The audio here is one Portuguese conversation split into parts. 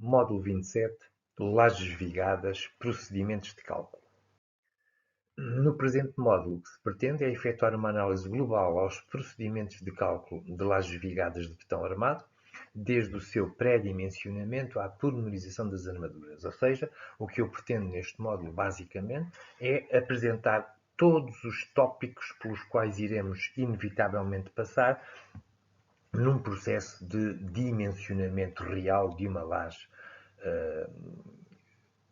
Módulo 27, lajes vigadas, procedimentos de cálculo. No presente módulo, o que se pretende é efetuar uma análise global aos procedimentos de cálculo de lajes vigadas de betão armado, desde o seu pré-dimensionamento à pormenorização das armaduras. Ou seja, o que eu pretendo neste módulo, basicamente, é apresentar todos os tópicos pelos quais iremos inevitavelmente passar num processo de dimensionamento real de uma laje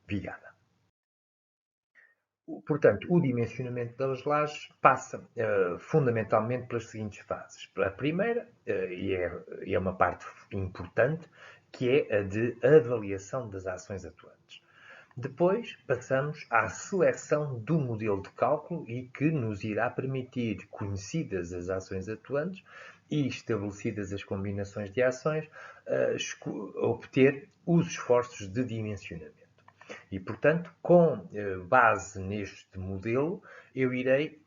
vigada. Portanto, o dimensionamento das lajes passa fundamentalmente pelas seguintes fases. A primeira, e é uma parte importante, que é a de avaliação das ações atuantes. Depois, passamos à seleção do modelo de cálculo e que nos irá permitir, conhecidas as ações atuantes e estabelecidas as combinações de ações, obter os esforços de dimensionamento. E, portanto, com base neste modelo, eu irei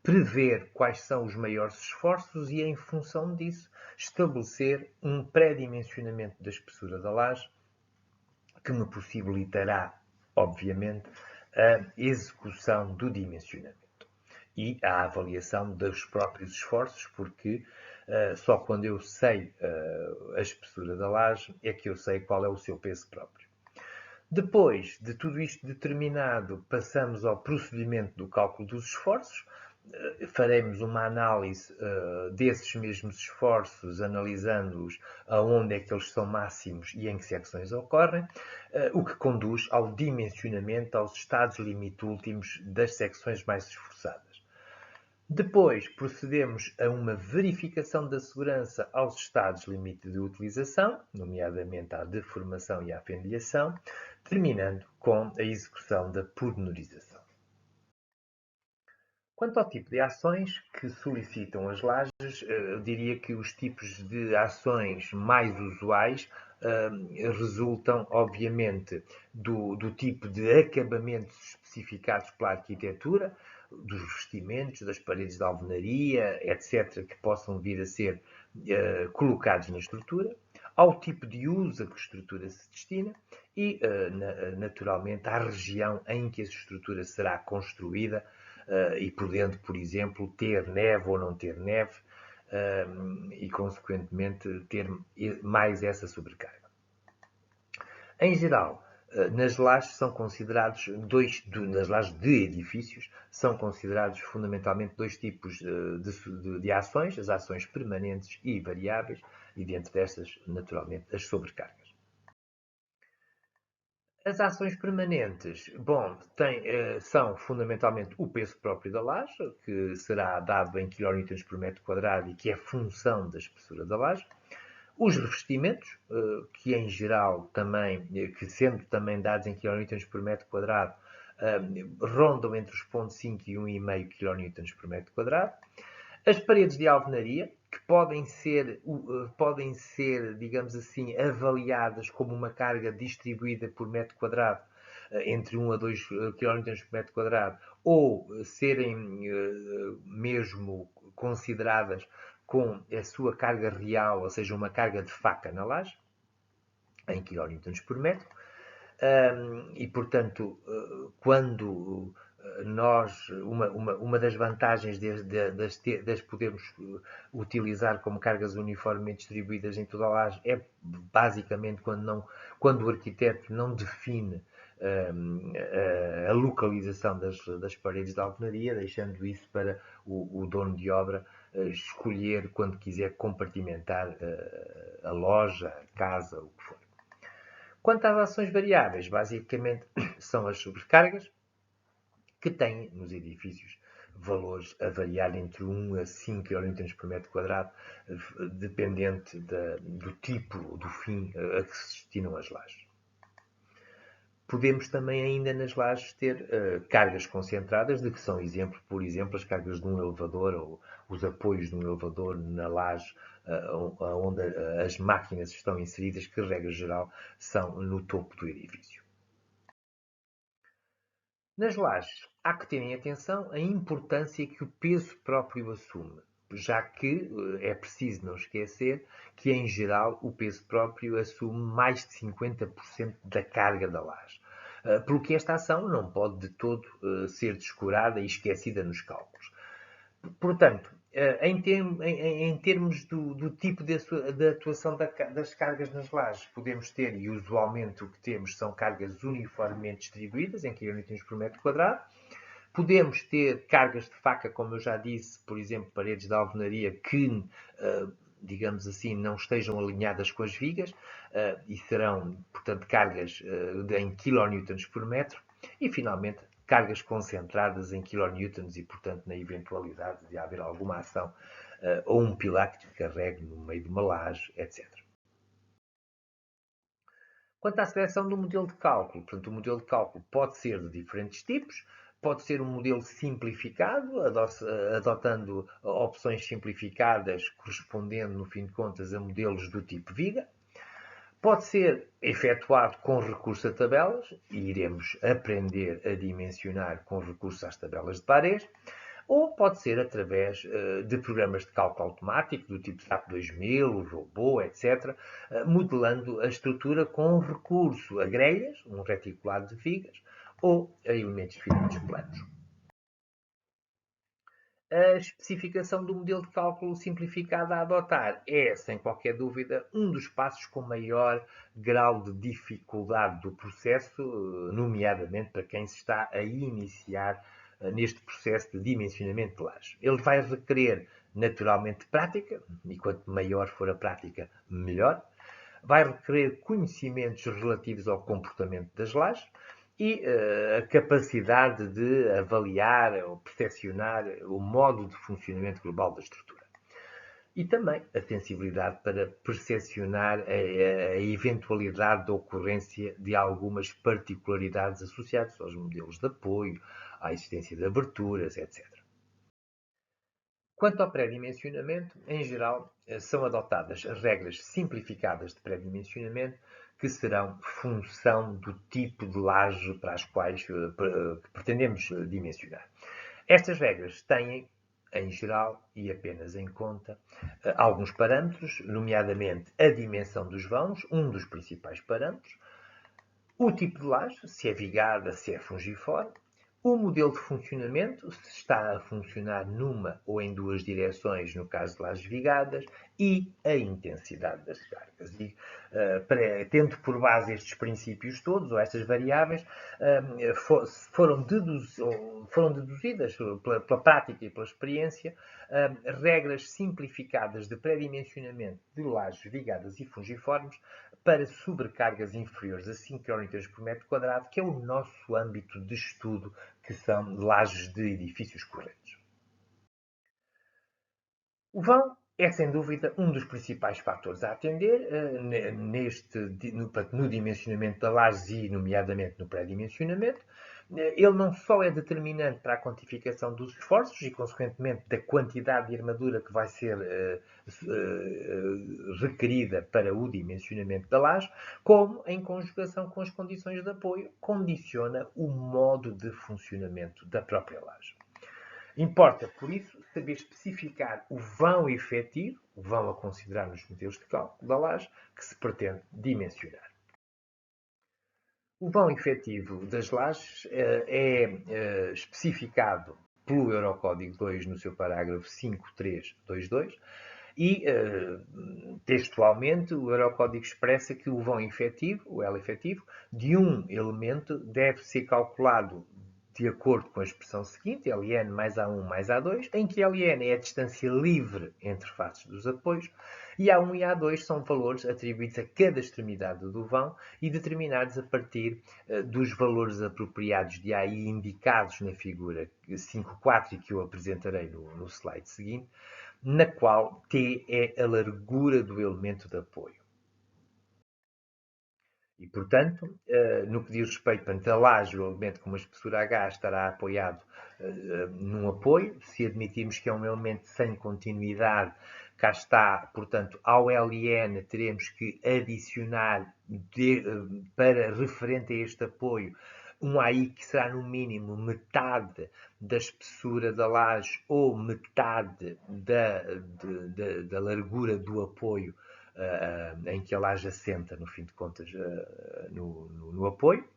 prever quais são os maiores esforços e, em função disso, estabelecer um pré-dimensionamento da espessura da laje que me possibilitará, obviamente, a execução do dimensionamento e a avaliação dos próprios esforços, porque só quando eu sei a espessura da laje é que eu sei qual é o seu peso próprio. Depois de tudo isto determinado, passamos ao procedimento do cálculo dos esforços. Faremos uma análise desses mesmos esforços, analisando-os aonde é que eles são máximos e em que secções ocorrem, o que conduz ao dimensionamento aos estados limite últimos das secções mais esforçadas. Depois, procedemos a uma verificação da segurança aos estados limite de utilização, nomeadamente à deformação e à fendilhação, terminando com a execução da pormenorização. Quanto ao tipo de ações que solicitam as lajes, eu diria que os tipos de ações mais usuais resultam, obviamente, do tipo de acabamentos especificados pela arquitetura, dos revestimentos, das paredes de alvenaria, etc., que possam vir a ser colocados na estrutura, ao tipo de uso a que a estrutura se destina e, naturalmente, à região em que essa estrutura será construída e podendo, por exemplo, ter neve ou não ter neve e, consequentemente, ter mais essa sobrecarga. Em geral, nas lajes são considerados nas lajes de edifícios, são considerados fundamentalmente dois tipos de ações, as ações permanentes e variáveis, e dentre destas, naturalmente, as sobrecargas. As ações permanentes, bom, são fundamentalmente o peso próprio da laje, que será dado em kN por metro quadrado e que é função da espessura da laje. Os revestimentos, que em geral também, que sendo também dados em kN por metro quadrado, rondam entre os 0,5 e 1,5 kN por metro quadrado. As paredes de alvenaria, que podem ser, digamos assim, avaliadas como uma carga distribuída por metro quadrado entre 1 a 2 kN por metro quadrado, ou serem mesmo consideradas com a sua carga real, ou seja, uma carga de faca na laje, em kN por metro. E, portanto, quando uma das vantagens das podermos utilizar como cargas uniformemente distribuídas em toda a laje é basicamente quando o arquiteto não define a localização das paredes de alvenaria, deixando isso para o dono de obra escolher quando quiser compartimentar a loja, a casa, o que for. Quanto às ações variáveis, basicamente são as sobrecargas, que têm nos edifícios valores a variar entre 1 a 5 kN por metro quadrado, dependente do tipo, do fim a que se destinam as lajes. Podemos também ainda nas lajes ter cargas concentradas, de que são exemplo, por exemplo, as cargas de um elevador ou os apoios de um elevador na laje onde as máquinas estão inseridas, que, regra geral, são no topo do edifício. Nas lajes, há que terem atenção à importância que o peso próprio assume. já que é preciso não esquecer que, em geral, o peso próprio assume mais de 50% da carga da laje. Pelo que esta ação não pode de todo ser descurada e esquecida nos cálculos. Portanto, em termos do tipo de atuação das cargas nas lajes, podemos ter, e usualmente o que temos são cargas uniformemente distribuídas em quilonewtons por metro quadrado. Podemos ter cargas de faca, como eu já disse, por exemplo, paredes de alvenaria que, digamos assim, não estejam alinhadas com as vigas e serão, portanto, cargas em kilonewtons por metro. E, finalmente, cargas concentradas em kilonewtons e, portanto, na eventualidade de haver alguma ação ou um pilar que carregue no meio de uma laje, etc. Quanto à seleção do modelo de cálculo, portanto, o modelo de cálculo pode ser de diferentes tipos, pode ser um modelo simplificado, adotando opções simplificadas, correspondendo, no fim de contas, a modelos do tipo Viga. Pode ser efetuado com recurso a tabelas, e iremos aprender a dimensionar com recurso às tabelas de Parés, ou pode ser através de programas de cálculo automático, do tipo SAP 2000, Robô, etc., modelando a estrutura com recurso a grelhas, um reticulado de vigas, ou a elementos finitos planos. A especificação do modelo de cálculo simplificado a adotar é, sem qualquer dúvida, um dos passos com maior grau de dificuldade do processo, nomeadamente para quem se está a iniciar neste processo de dimensionamento de lajes. Ele vai requerer, naturalmente, prática, e quanto maior for a prática, melhor. Vai requerer conhecimentos relativos ao comportamento das lajes, e a capacidade de avaliar ou percepcionar o modo de funcionamento global da estrutura. E também a sensibilidade para percepcionar a eventualidade da ocorrência de algumas particularidades associadas aos modelos de apoio, à existência de aberturas, etc. Quanto ao pré-dimensionamento, em geral, são adotadas regras simplificadas de pré-dimensionamento que serão função do tipo de laje para as quais pretendemos dimensionar. Estas regras têm, em geral e apenas em conta, alguns parâmetros, nomeadamente a dimensão dos vãos, um dos principais parâmetros, o tipo de laje, se é vigada, se é fungiforme, o modelo de funcionamento, se está a funcionar numa ou em duas direções, no caso de lajes vigadas, e a intensidade das cargas. E, tendo por base estes princípios todos, ou estas variáveis, foram deduzidas pela prática e pela experiência regras simplificadas de pré-dimensionamento de lajes vigadas e fungiformes para sobrecargas inferiores a 5 kN por metro quadrado, que é o nosso âmbito de estudo, que são lajes de edifícios correntes. O vão é, sem dúvida, um dos principais fatores a atender no dimensionamento da laje e, nomeadamente, no pré-dimensionamento. Ele não só é determinante para a quantificação dos esforços e, consequentemente, da quantidade de armadura que vai ser requerida para o dimensionamento da laje, como, em conjugação com as condições de apoio, condiciona o modo de funcionamento da própria laje. Importa, por isso, saber especificar o vão efetivo, o vão a considerar nos modelos de cálculo da laje, que se pretende dimensionar. O vão efetivo das lajes é especificado pelo Eurocódigo 2 no seu parágrafo 5322 e, textualmente, o Eurocódigo expressa que o vão efetivo, o L efetivo, de um elemento deve ser calculado de acordo com a expressão seguinte, Ln mais A1 mais A2, em que Ln é a distância livre entre faces dos apoios, e A1 e A2 são valores atribuídos a cada extremidade do vão e determinados a partir dos valores apropriados de AI indicados na figura 5.4 e que eu apresentarei no slide seguinte, na qual T é a largura do elemento de apoio. E, portanto, no que diz respeito a laje, o elemento com uma espessura H estará apoiado num apoio. Se admitirmos que é um elemento sem continuidade, cá está, portanto, ao LN teremos que adicionar para referente a este apoio um AI que será no mínimo metade da espessura da laje ou metade da largura do apoio em que a laje assenta, no fim de contas, no apoio.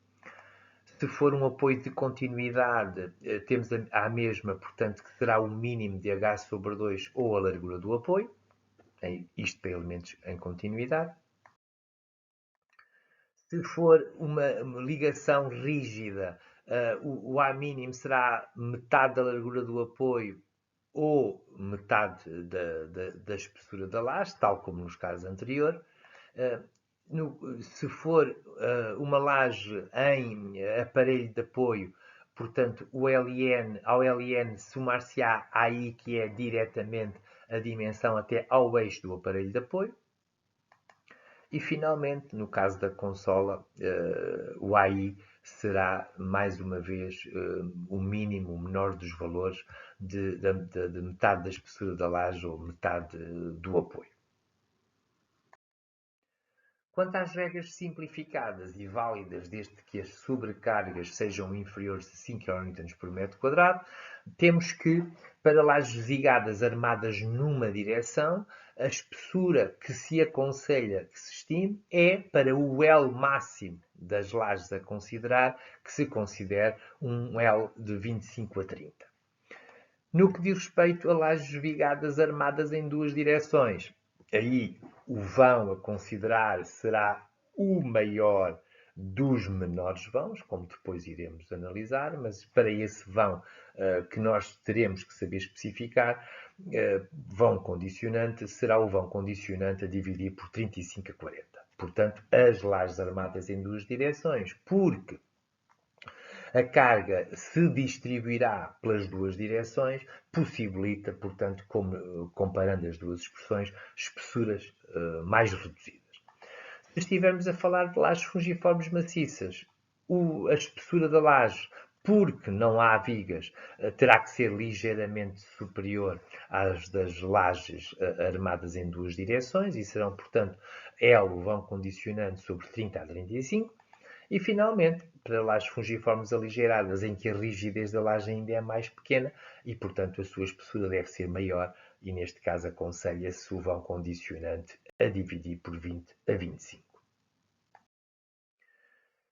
Se for um apoio de continuidade, temos a mesma, portanto, que será o mínimo de H sobre 2 ou a largura do apoio, isto para elementos em continuidade. Se for uma ligação rígida, o A mínimo será metade da largura do apoio ou metade da espessura da laje, tal como nos casos anteriores. Se for uma laje em aparelho de apoio, portanto, ao LN somar-se-á AI, que é diretamente a dimensão até ao eixo do aparelho de apoio. E, finalmente, no caso da consola, o AI será, mais uma vez, o mínimo, o menor dos valores de metade da espessura da laje ou metade do apoio. Quanto às regras simplificadas e válidas, desde que as sobrecargas sejam inferiores a 5 kN por metro quadrado, temos que, para lajes vigadas armadas numa direção, a espessura que se aconselha que se estime é, para o L máximo das lajes a considerar, que se considere um L de 25 a 30. No que diz respeito a lajes vigadas armadas em duas direções, aí o vão a considerar será o maior dos menores vãos, como depois iremos analisar, mas para esse vão que nós teremos que saber especificar, vão condicionante será o vão condicionante a dividir por 35 a 40. Portanto, as lajes armadas em duas direções, porque a carga se distribuirá pelas duas direções, possibilita, portanto, comparando as duas expressões, espessuras mais reduzidas. Se estivermos a falar de lajes fungiformes maciças, a espessura da laje, porque não há vigas, terá que ser ligeiramente superior às das lajes armadas em duas direções e serão, portanto, L o vão condicionando sobre 30 a 35. E, finalmente, para lajes fungiformes aligeiradas, em que a rigidez da laje ainda é mais pequena e, portanto, a sua espessura deve ser maior, e neste caso aconselha-se o vão condicionante a dividir por 20 a 25.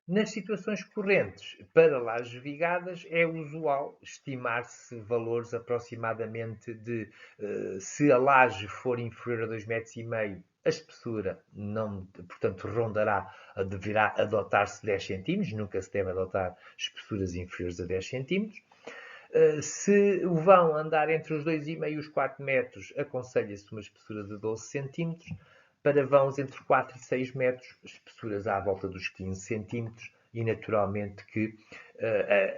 Nas situações correntes, para lajes vigadas, é usual estimar-se valores aproximadamente de, se a laje for inferior a 2,5 metros, a espessura não, portanto, deverá adotar-se 10 cm, nunca se deve adotar espessuras inferiores a 10 cm. Se o vão andar entre os 2,5 e os 4 metros, aconselha-se uma espessura de 12 cm. Para vãos entre 4 e 6 metros, espessuras à volta dos 15 cm. E, naturalmente, que,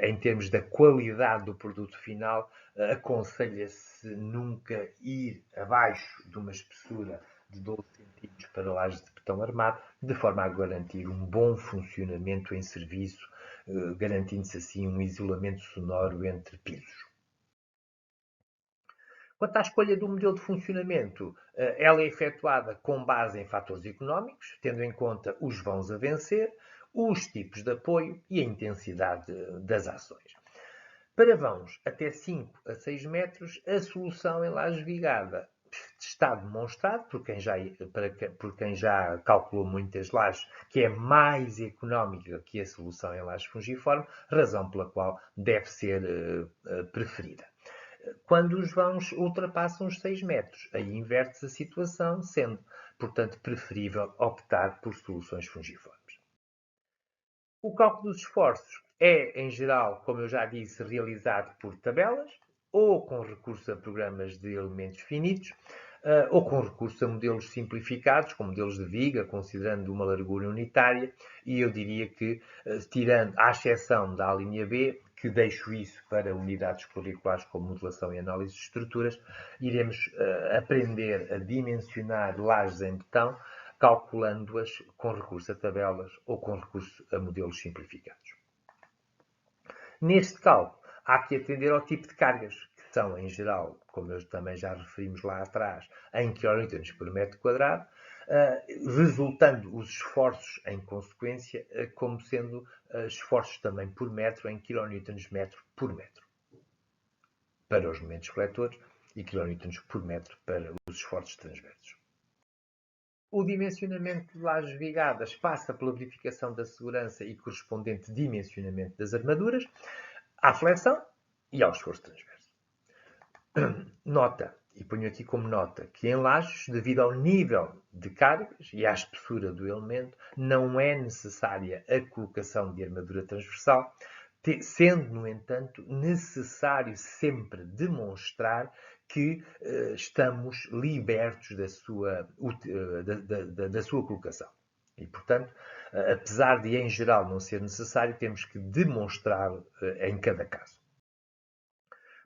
em termos da qualidade do produto final, aconselha-se nunca ir abaixo de uma espessura de 12 cm para lajes de betão armado, de forma a garantir um bom funcionamento em serviço, garantindo-se assim um isolamento sonoro entre pisos. Quanto à escolha do modelo de funcionamento, ela é efetuada com base em fatores económicos, tendo em conta os vãos a vencer, os tipos de apoio e a intensidade das ações. Para vãos até 5 a 6 metros, a solução em laje vigada está demonstrado por quem já calculou muitas lajes, que é mais económica que a solução em laje fungiforme, razão pela qual deve ser preferida. Quando os vãos ultrapassam os 6 metros, aí inverte-se a situação, sendo, portanto, preferível optar por soluções fungiformes. O cálculo dos esforços é, em geral, como eu já disse, realizado por tabelas, ou com recurso a programas de elementos finitos, ou com recurso a modelos simplificados, com modelos de viga, considerando uma largura unitária, e eu diria que, tirando, à exceção da linha B, que deixo isso para unidades curriculares como modelação e análise de estruturas, iremos aprender a dimensionar lajes em betão, calculando-as com recurso a tabelas ou com recurso a modelos simplificados. Neste cálculo, há que atender ao tipo de cargas, que são, em geral, como também já referimos lá atrás, em kN por metro quadrado, resultando os esforços em consequência como sendo esforços também por metro em kN/metro por metro para os momentos coletores e kN por metro para os esforços transversos. O dimensionamento de lajes vigadas passa pela verificação da segurança e correspondente dimensionamento das armaduras, à flexão e ao esforço transverso. Nota, e ponho aqui como nota, que em lajes, devido ao nível de cargas e à espessura do elemento, não é necessária a colocação de armadura transversal, sendo, no entanto, necessário sempre demonstrar que estamos libertos da sua colocação. E, portanto, apesar de, em geral, não ser necessário, temos que demonstrá-lo em cada caso.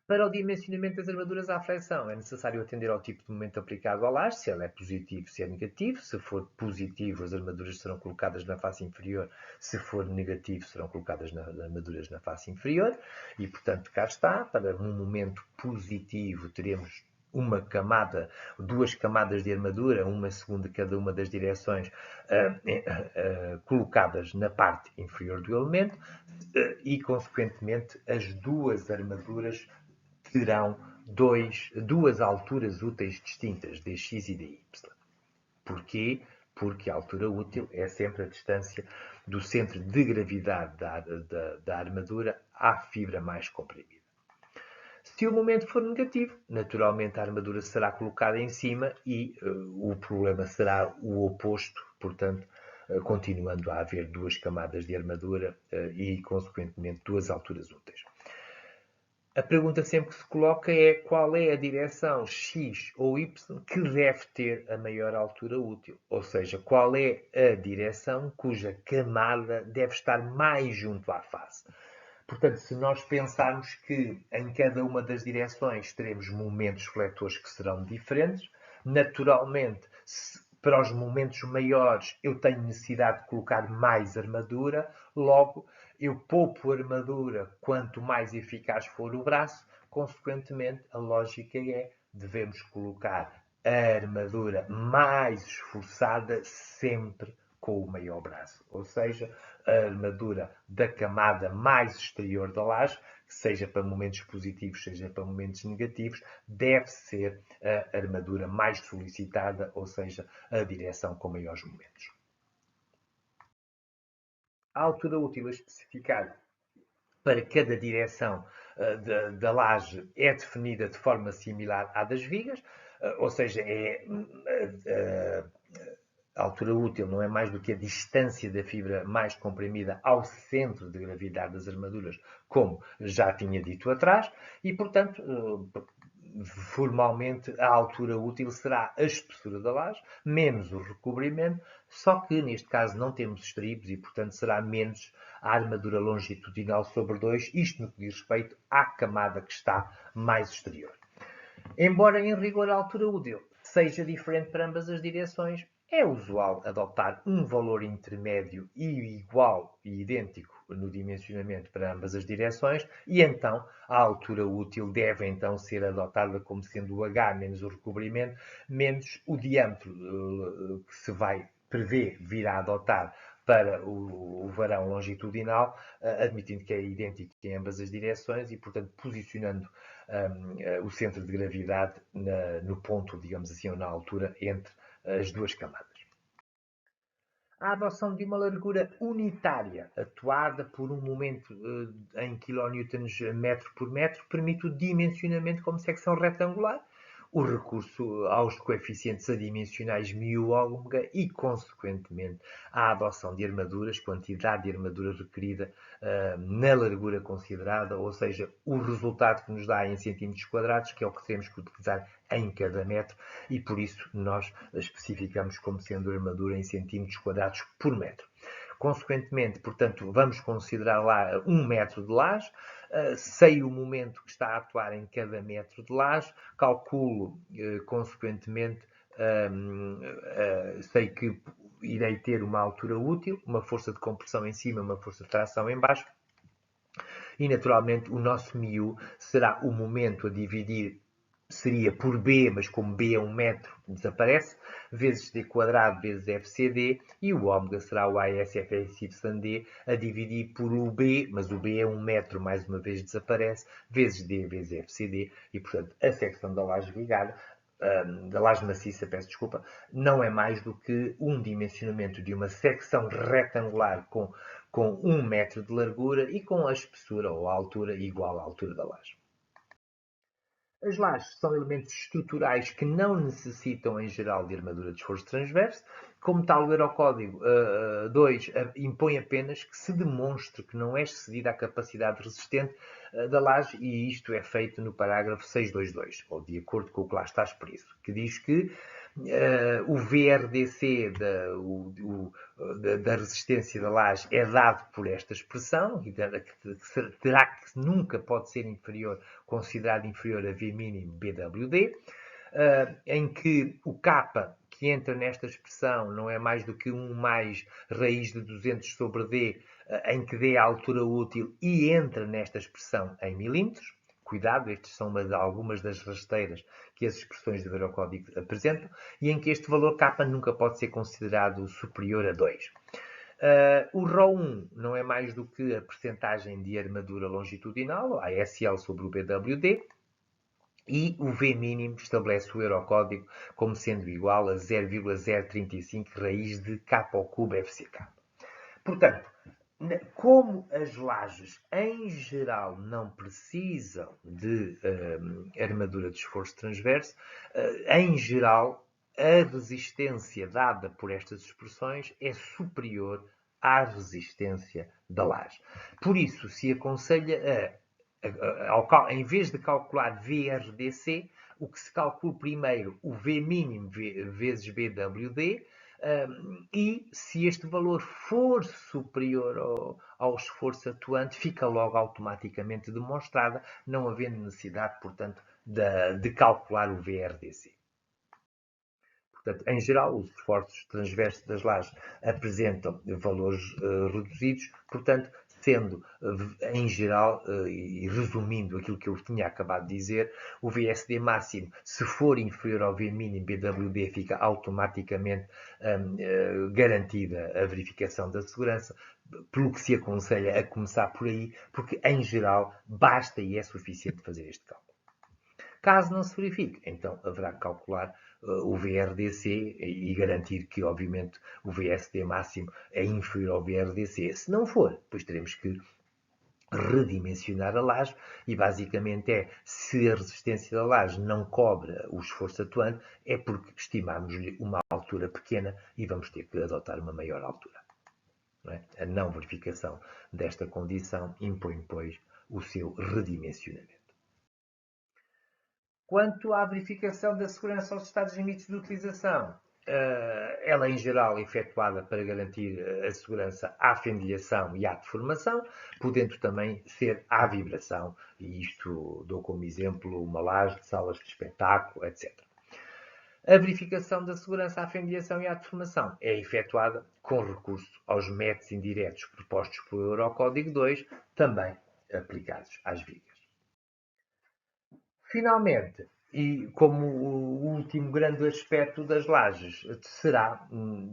Para o dimensionamento das armaduras à flexão, é necessário atender ao tipo de momento aplicado ao laje, se ele é positivo, se é negativo. Se for positivo, as armaduras serão colocadas na face inferior. Se for negativo, serão colocadas nas armaduras na face inferior. E, portanto, cá está. Para um momento positivo, teremos duas camadas de armadura, uma segundo cada uma das direções, colocadas na parte inferior do elemento e, consequentemente, as duas armaduras terão duas alturas úteis distintas, dx e dy. Porquê? Porque a altura útil é sempre a distância do centro de gravidade da armadura à fibra mais comprimida. Se o momento for negativo, naturalmente a armadura será colocada em cima e o problema será o oposto, portanto, continuando a haver duas camadas de armadura e, consequentemente, duas alturas úteis. A pergunta sempre que se coloca é qual é a direção X ou Y que deve ter a maior altura útil. Ou seja, qual é a direção cuja camada deve estar mais junto à face. Portanto, se nós pensarmos que em cada uma das direções teremos momentos fletores que serão diferentes, naturalmente, para os momentos maiores eu tenho necessidade de colocar mais armadura, logo eu poupo armadura quanto mais eficaz for o braço, consequentemente a lógica é devemos colocar a armadura mais esforçada sempre com o maior braço, ou seja, a armadura da camada mais exterior da laje, que seja para momentos positivos, seja para momentos negativos, deve ser a armadura mais solicitada, ou seja, a direção com maiores momentos. A altura útil a especificar para cada direção da laje é definida de forma similar à das vigas, ou seja, a altura útil não é mais do que a distância da fibra mais comprimida ao centro de gravidade das armaduras, como já tinha dito atrás, e, portanto, formalmente a altura útil será a espessura da laje, menos o recobrimento, só que neste caso não temos estribos e, portanto, será menos a armadura longitudinal sobre 2, isto no que diz respeito à camada que está mais exterior. Embora em rigor a altura útil seja diferente para ambas as direções, é usual adotar um valor intermédio e igual e idêntico no dimensionamento para ambas as direções e então a altura útil deve então ser adotada como sendo o H menos o recobrimento menos o diâmetro que se vai prever vir a adotar para o varão longitudinal, admitindo que é idêntico em ambas as direções e, portanto, posicionando o centro de gravidade no ponto, digamos assim, ou na altura entre as duas camadas. A adoção de uma largura unitária, atuada por um momento em kN metro por metro, permite o dimensionamento como secção retangular, o recurso aos coeficientes adimensionais μ ômega e, consequentemente, a adoção de armaduras, quantidade de armadura requerida na largura considerada, ou seja, o resultado que nos dá em centímetros quadrados, que é o que temos que utilizar em cada metro, e por isso nós especificamos como sendo armadura em centímetros quadrados por metro. Consequentemente, portanto, vamos considerar lá 1 metro de laje, sei o momento que está a atuar em cada metro de laje, calculo, consequentemente, sei que irei ter uma altura útil, uma força de compressão em cima, uma força de tração em baixo, e naturalmente o nosso μ será o momento a dividir seria por B, mas como B é 1 metro, desaparece, vezes D quadrado vezes FCD, e o ômega será o ASFSYD a dividir por o B, mas o B é 1 metro, mais uma vez desaparece, vezes D vezes FCD, e portanto a secção da laje ligada, da laje maciça, peço desculpa, não é mais do que um dimensionamento de uma secção retangular com 1 metro de largura e com a espessura ou a altura igual à altura da laje. As lajes são elementos estruturais que não necessitam, em geral, de armadura de esforço transverso. Como tal, o Eurocódigo 2 impõe apenas que se demonstre que não é excedida a capacidade resistente da laje, e isto é feito no parágrafo 622, ou de acordo com o que lá está expresso, que diz que o VRDC da resistência da laje é dado por esta expressão, e terá que nunca pode ser inferior, considerado inferior a V mínimo BWD, em que o K que entra nesta expressão não é mais do que 1 mais raiz de 200 sobre D, em que D é a altura útil e entra nesta expressão em milímetros. Cuidado, estas são algumas das rasteiras que as expressões do Eurocódigo apresentam, e em que este valor K nunca pode ser considerado superior a 2. O ρ1 não é mais do que a percentagem de armadura longitudinal, a SL sobre o BWD, e o V mínimo estabelece o Eurocódigo como sendo igual a 0,035 raiz de K ao cubo FCK. Portanto, como as lajes em geral não precisam de armadura de esforço transverso, em geral a resistência dada por estas expressões é superior à resistência da laje. Por isso se aconselha em vez de calcular VRDC, o que se calcula primeiro o V mínimo vezes BWD, e se este valor for superior ao esforço atuante, fica logo automaticamente demonstrada, não havendo necessidade, portanto, de calcular o VRDC. Portanto, em geral, os esforços transversos das lajes apresentam valores reduzidos, portanto, sendo, em geral, e resumindo aquilo que eu tinha acabado de dizer, o VSD máximo, se for inferior ao V mínimo BWD, fica automaticamente garantida a verificação da segurança, pelo que se aconselha a começar por aí, porque, em geral, basta e é suficiente fazer este cálculo. Caso não se verifique, então haverá que calcular o VRDC e garantir que, obviamente, o VSD máximo é inferior ao VRDC. Se não for, depois teremos que redimensionar a laje, e basicamente se a resistência da laje não cobre o esforço atuante, é porque estimamos-lhe uma altura pequena e vamos ter que adotar uma maior altura. Não é? A não verificação desta condição impõe, pois, o seu redimensionamento. Quanto à verificação da segurança aos estados limites de utilização, ela em geral é efetuada para garantir a segurança à fendilhação e à deformação, podendo também ser à vibração, e isto dou como exemplo uma laje de salas de espetáculo, etc. A verificação da segurança à fendilhação e à deformação é efetuada com recurso aos métodos indiretos propostos pelo Eurocódigo 2, também aplicados às vigas. Finalmente, e como o último grande aspecto das lajes será,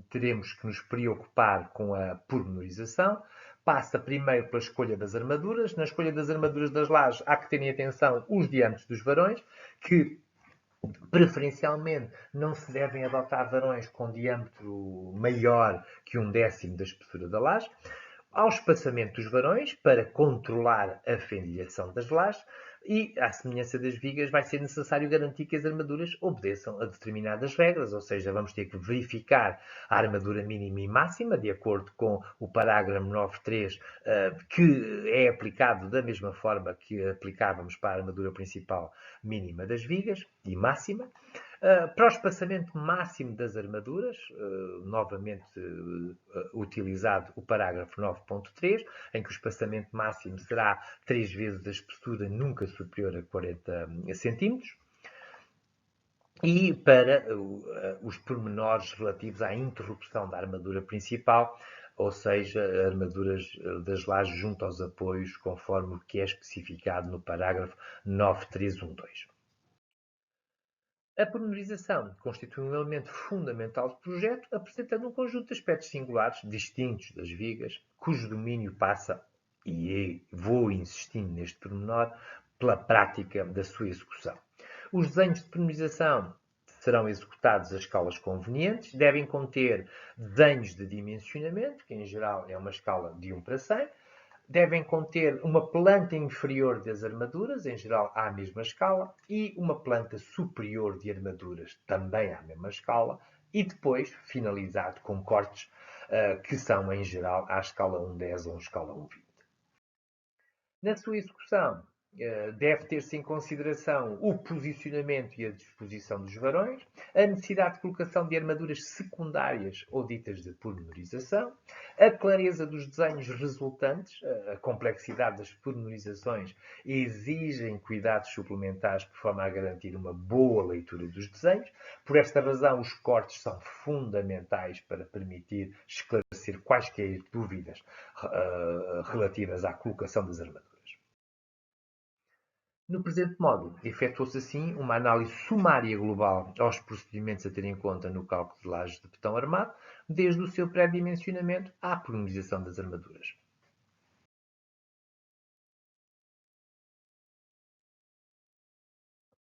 teremos que nos preocupar com a pormenorização. Passa primeiro pela escolha das armaduras. Na escolha das armaduras das lajes há que terem atenção os diâmetros dos varões, que preferencialmente não se devem adotar varões com diâmetro maior que 1/10 da espessura da laje. Ao espaçamento dos varões, para controlar a fendilhação das lajes, e, à semelhança das vigas, vai ser necessário garantir que as armaduras obedeçam a determinadas regras, ou seja, vamos ter que verificar a armadura mínima e máxima, de acordo com o parágrafo 9.3, que é aplicado da mesma forma que aplicávamos para a armadura principal mínima das vigas e máxima. Para o espaçamento máximo das armaduras, novamente utilizado o parágrafo 9.3, em que o espaçamento máximo será 3 vezes a espessura, nunca superior a 40 cm. E para os pormenores relativos à interrupção da armadura principal, ou seja, armaduras das lajes junto aos apoios, conforme o que é especificado no parágrafo 9.312. A pormenorização constitui um elemento fundamental do projeto, apresentando um conjunto de aspectos singulares, distintos das vigas, cujo domínio passa, e vou insistindo neste pormenor, pela prática da sua execução. Os desenhos de pormenorização serão executados a escalas convenientes, devem conter desenhos de dimensionamento, que em geral é uma escala de 1 para 100, devem conter uma planta inferior das armaduras, em geral à mesma escala, e uma planta superior de armaduras, também à mesma escala, e depois finalizado com cortes que são, em geral, à escala 1:10 ou escala 1:20. Na sua execução, deve ter-se em consideração o posicionamento e a disposição dos varões, a necessidade de colocação de armaduras secundárias ou ditas de pormenorização, a clareza dos desenhos resultantes, a complexidade das pormenorizações exigem cuidados suplementares por forma a garantir uma boa leitura dos desenhos. Por esta razão, os cortes são fundamentais para permitir esclarecer quaisquer dúvidas relativas à colocação das armaduras. No presente módulo, efetuou-se assim uma análise sumária global aos procedimentos a ter em conta no cálculo de lajes de betão armado, desde o seu pré-dimensionamento à pormenorização das armaduras.